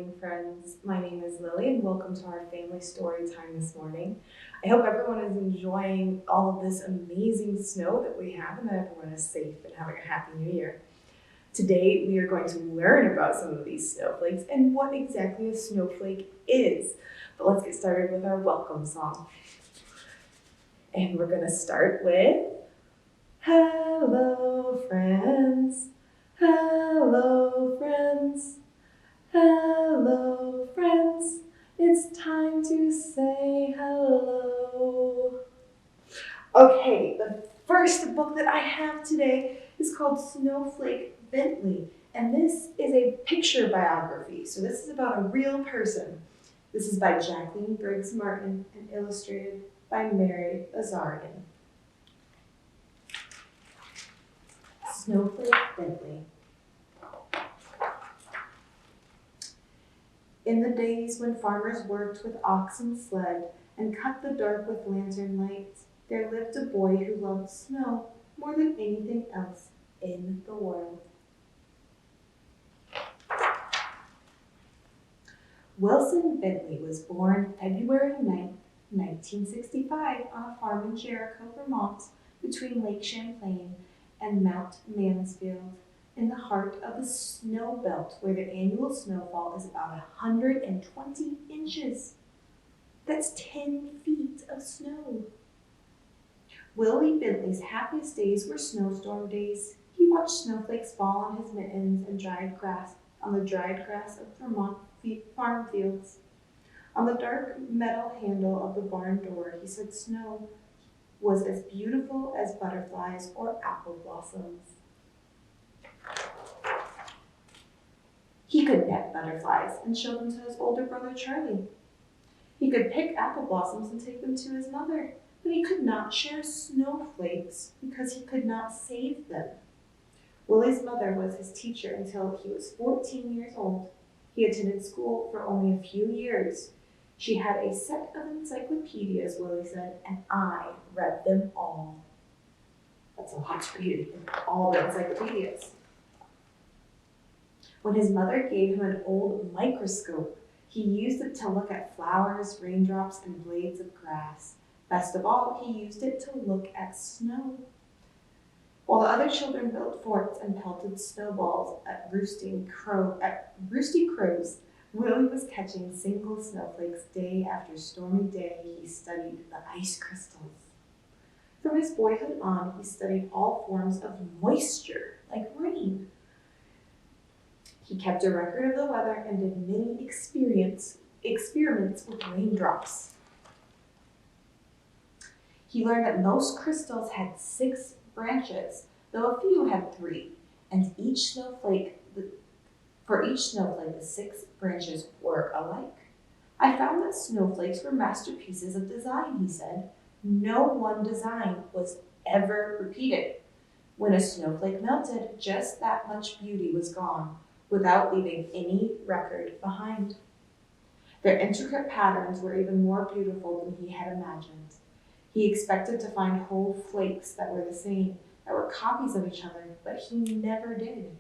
morning, friends. My name is Lily, and welcome to our family story time this morning. I hope everyone is enjoying all of this amazing snow that we have and that everyone is safe and having a happy new year. Today, we are going to learn about some of these snowflakes and what exactly a snowflake is. But let's get started with our welcome song. And we're going to start with Hello, friends. Hello, friends. Hello, friends. It's time to say hello. Okay, the first book that I have today is called Snowflake Bentley, and this is a picture biography. So this is about a real person. This is by Jacqueline Briggs Martin and illustrated by Mary Azarian. Snowflake Bentley. In the days when farmers worked with ox and sled and cut the dark with lantern lights, there lived a boy who loved snow more than anything else in the world. Wilson Bentley was born February 9th, 1965 on a farm in Jericho, Vermont, between Lake Champlain and Mount Mansfield, in the heart of the snow belt where the annual snowfall is about 120 inches. That's 10 feet of snow. Willie Bentley's happiest days were snowstorm days. He watched snowflakes fall on his mittens and on the dried grass of Vermont farm fields. On the dark metal handle of the barn door, he said snow was as beautiful as butterflies or apple blossoms. He could net butterflies and show them to his older brother Charlie. He could pick apple blossoms and take them to his mother, but he could not share snowflakes because he could not save them. Willie's mother was his teacher until he was 14 years old. He attended school for only a few years. She had a set of encyclopedias, Willie said, and I read them all. That's a lot to read, all the encyclopedias. When his mother gave him an old microscope, he used it to look at flowers, raindrops, and blades of grass. Best of all, he used it to look at snow. While the other children built forts and pelted snowballs at roosty crows, Willie was catching single snowflakes day after stormy day. He studied the ice crystals. From his boyhood on, he studied all forms of moisture, like rain. He kept a record of the weather and did many experiments with raindrops. He learned that most crystals had 6 branches, though a few had 3, and for each snowflake, the 6 branches were alike. I found that snowflakes were masterpieces of design, he said. No one design was ever repeated. When a snowflake melted, just that much beauty was gone, without leaving any record behind. Their intricate patterns were even more beautiful than he had imagined. He expected to find whole flakes that were the same, that were copies of each other, but he never did.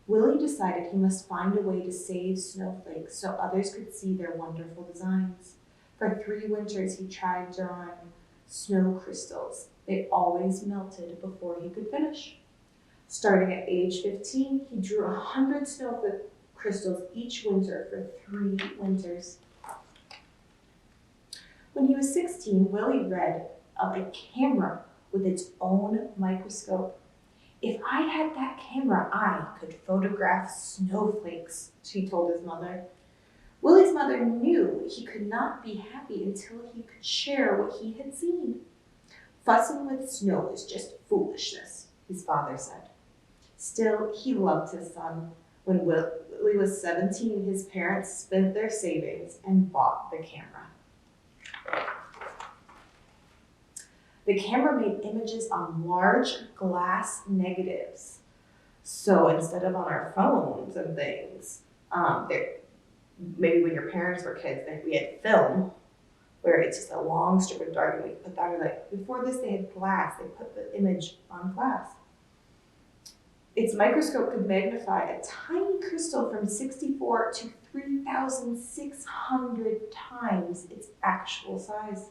Willie decided he must find a way to save snowflakes so others could see their wonderful designs. For 3 winters, he tried drawing snow crystals. They always melted before he could finish. Starting at age 15, he drew 100 snowflake crystals each winter for 3 winters. When he was 16, Willie read of a camera with its own microscope. If I had that camera, I could photograph snowflakes, he told his mother. Willie's mother knew he could not be happy until he could share what he had seen. Fussing with snow is just foolishness, his father said. Still, he loved his son. When Willie was 17, his parents spent their savings and bought the camera. The camera made images on large glass negatives. So instead of on our phones and things, maybe when your parents were kids, we had film, where it's just a long strip of dark, and we put that, before this they had glass, they put the image on glass. Its microscope could magnify a tiny crystal from 64 to 3,600 times its actual size.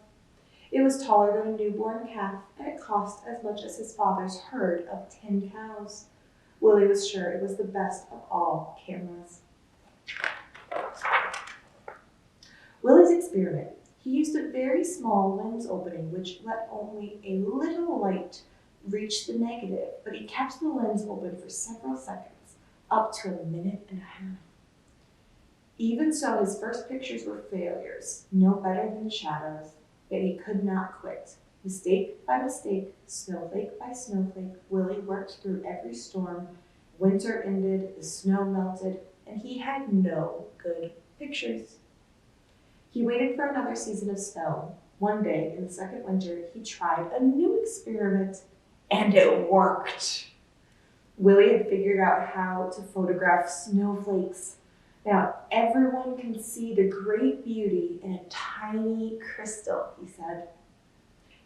It was taller than a newborn calf, and it cost as much as his father's herd of 10 cows. Willie was sure it was the best of all cameras. Willie's experiment. He used a very small lens opening which let only a little light reach the negative, but he kept the lens open for several seconds, up to a minute and a half. Even so, his first pictures were failures, no better than shadows, yet he could not quit. Mistake by mistake, snowflake by snowflake, Willie worked through every storm. Winter ended, the snow melted, and he had no good pictures. He waited for another season of snow. One day, in the second winter, he tried a new experiment, and it worked. Willie had figured out how to photograph snowflakes. Now, everyone can see the great beauty in a tiny crystal, he said.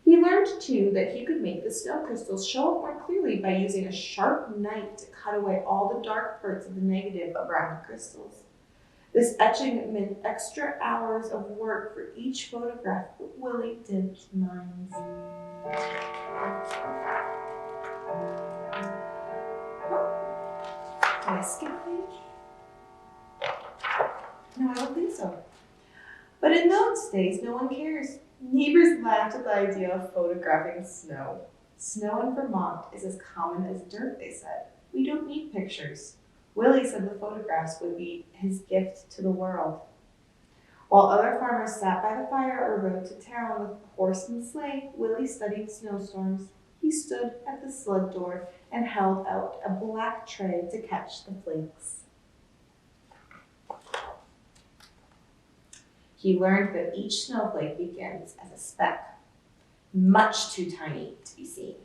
He learned, too, that he could make the snow crystals show up more clearly by using a sharp knife to cut away all the dark parts of the negative around the crystals. This etching meant extra hours of work for each photograph, but Willie didn't mind. Did I skip a page? No, I don't think so. But in those days, no one cares. Neighbors laughed at the idea of photographing snow. Snow in Vermont is as common as dirt, they said. We don't need pictures. Willie said the photographs would be his gift to the world. While other farmers sat by the fire or rode to town with horse and sleigh, Willie studied snowstorms. He stood at the sled door and held out a black tray to catch the flakes. He learned that each snowflake begins as a speck, much too tiny to be seen.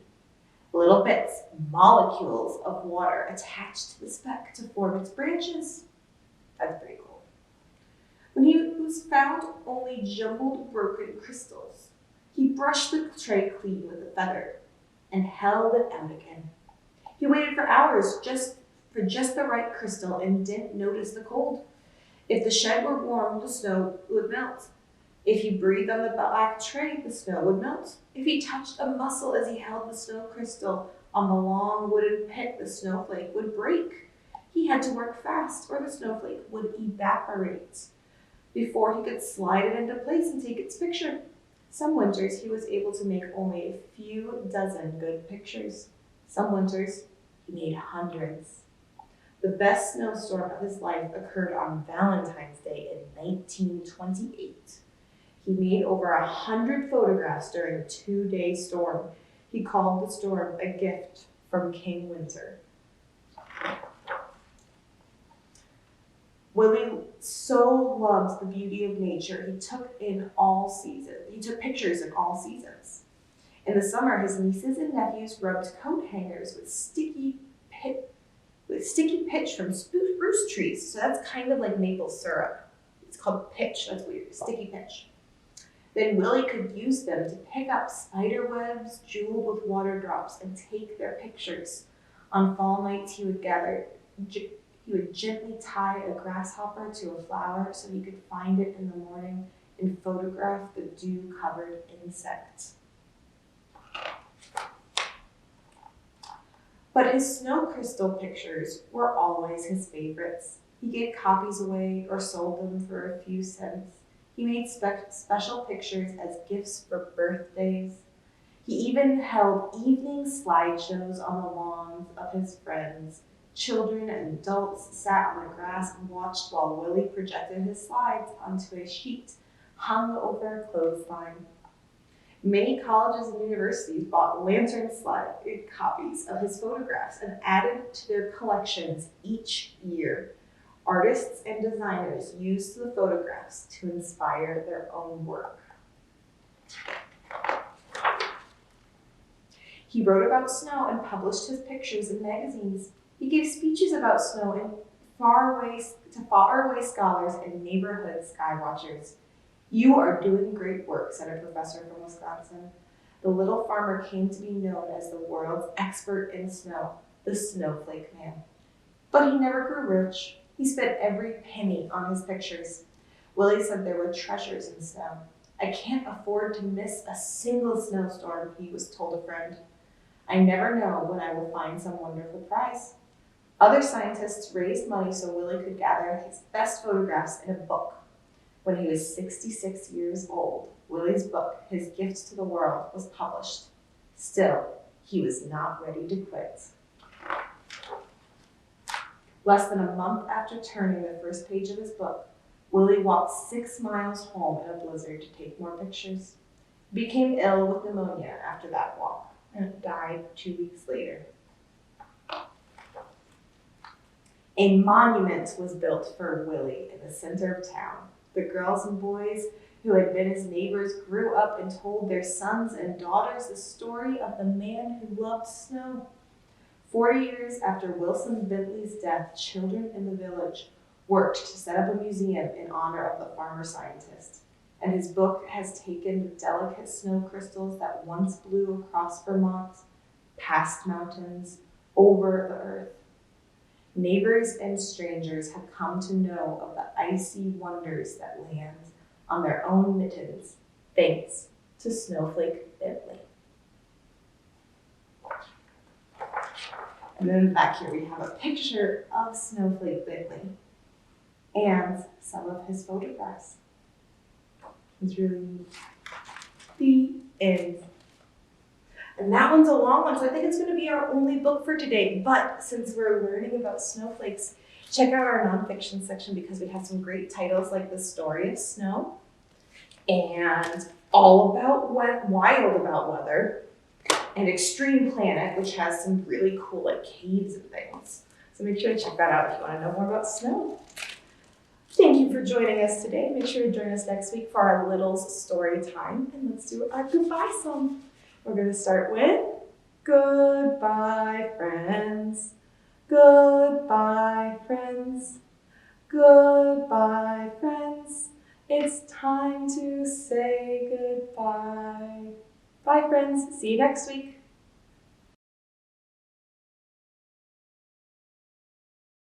Little bits, molecules of water attached to the speck to form its branches. That's pretty cool. When he was found only jumbled broken crystals, he brushed the tray clean with a feather and held it out again. He waited for hours for just the right crystal and didn't notice the cold. If the shed were warm, the snow would melt. If he breathed on the black tray, the snow would melt. If he touched a muscle as he held the snow crystal on the long wooden pit, the snowflake would break. He had to work fast or the snowflake would evaporate before he could slide it into place and take its picture. Some winters, he was able to make only a few dozen good pictures. Some winters, he made hundreds. The best snowstorm of his life occurred on Valentine's Day in 1928. He made over 100 photographs during a 2-day storm. He called the storm a gift from King Winter. Willie so loved the beauty of nature, he took pictures in all seasons. In the summer, his nieces and nephews rubbed coat hangers with sticky pitch from spruce trees. So that's kind of like maple syrup. It's called pitch, that's weird, sticky pitch. Then Willie could use them to pick up spider webs jeweled with water drops and take their pictures. On fall nights, he would gently tie a grasshopper to a flower so he could find it in the morning and photograph the dew-covered insect. But his snow crystal pictures were always his favorites. He gave copies away or sold them for a few cents. He made special pictures as gifts for birthdays. He even held evening slideshows on the lawns of his friends. Children and adults sat on the grass and watched while Willie projected his slides onto a sheet hung over a clothesline. Many colleges and universities bought lantern slide copies of his photographs and added to their collections each year. Artists and designers used the photographs to inspire their own work. He wrote about snow and published his pictures in magazines. He gave speeches about snow to faraway scholars and neighborhood skywatchers. "You are doing great work," said a professor from Wisconsin. The little farmer came to be known as the world's expert in snow. the Snowflake Man. But he never grew rich. He spent every penny on his pictures. Willie said there were treasures in snow. I can't afford to miss a single snowstorm, he was told a friend. I never know when I will find some wonderful prize. Other scientists raised money so Willie could gather his best photographs in a book. When he was 66 years old, Willie's book, His Gift to the World, was published. Still, he was not ready to quit. Less than a month after turning the first page of his book, Willie walked 6 miles home in a blizzard to take more pictures. He became ill with pneumonia after that walk and died 2 weeks later. A monument was built for Willie in the center of town. The girls and boys who had been his neighbors grew up and told their sons and daughters the story of the man who loved snow. 40 years after Wilson Bentley's death, children in the village worked to set up a museum in honor of the farmer scientist. And his book has taken the delicate snow crystals that once blew across Vermont, past mountains, over the earth. Neighbors and strangers have come to know of the icy wonders that land on their own mittens, thanks to Snowflake Bentley. And then back here we have a picture of Snowflake Bentley and some of his photographs. It's really neat. The end. And that one's a long one, so I think it's going to be our only book for today. But since we're learning about snowflakes, check out our nonfiction section because we have some great titles like The Story of Snow and All About Wild About Weather and Extreme Planet, which has some really cool like caves and things. So make sure to check that out if you want to know more about snow. Thank you for joining us today. Make sure to join us next week for our Littles story time, and let's do our goodbye song. We're going to start with goodbye, friends. Goodbye, friends. Goodbye, friends. It's time to say goodbye. Bye, friends. See you next week.